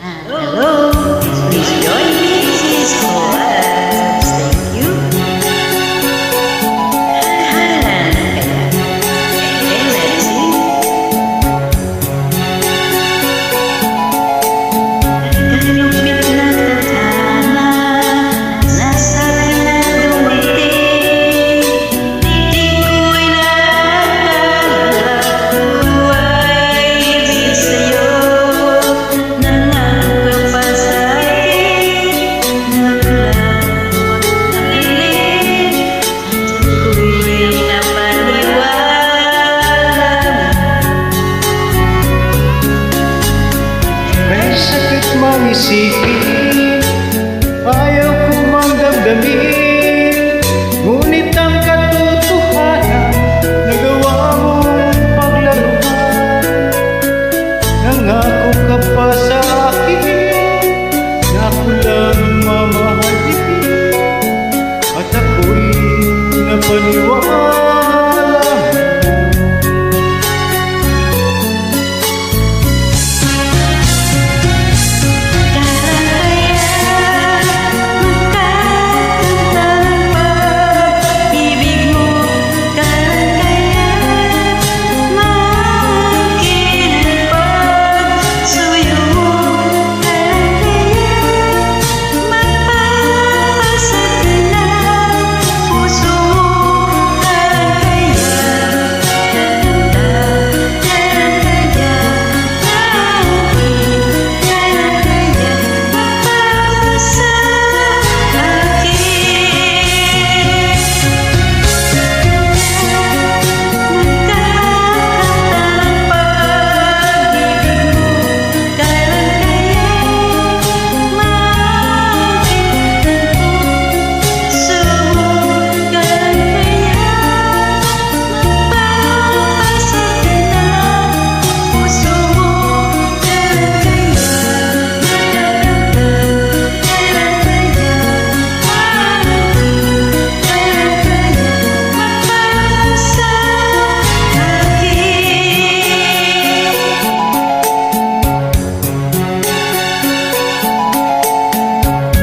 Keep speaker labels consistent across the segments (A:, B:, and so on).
A: Hello, please join me. This is Collabs. Thank you. Hahalan kaya. Okay, let's see. Kalupit na tatama, nasa ka na dumating. Di ko'y naakala ko ay ibig sa'yo.
B: Isipin, ayaw ko mang damdamin, ngunit ang katotohanan, nagawa mong paglaruan. Nangako ka pa sa akin, na ako lang mamahalin, at ako'y napaniwala.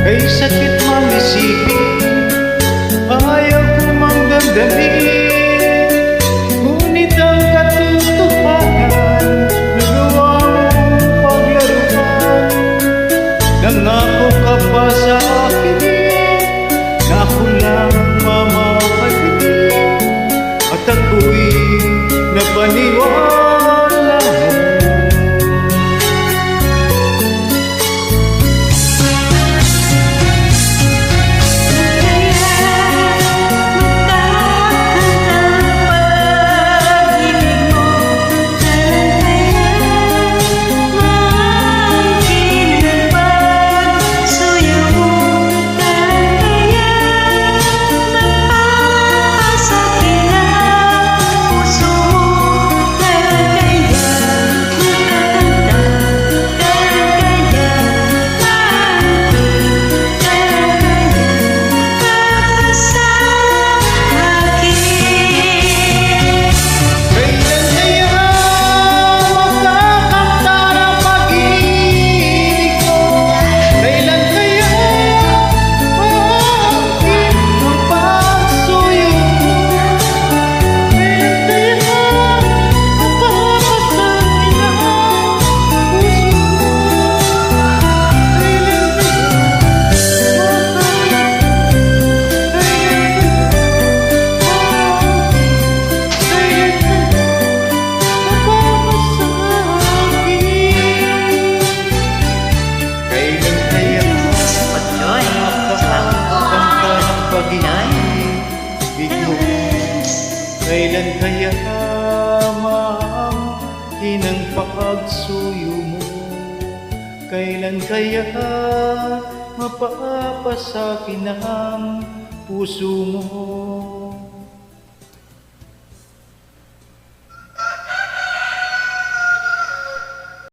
B: Kay sakit mang isipin, ayaw ko mang damdamin, ngunit ang katotohanan, nagawa mong paglaruan. Nangako ka pa sa akin, na ako lang mamahalin, at ako'y napaniwala. Kailan kaya maangkin ang pagsuyo mo? Kailan kaya mapapasakin ang puso mo?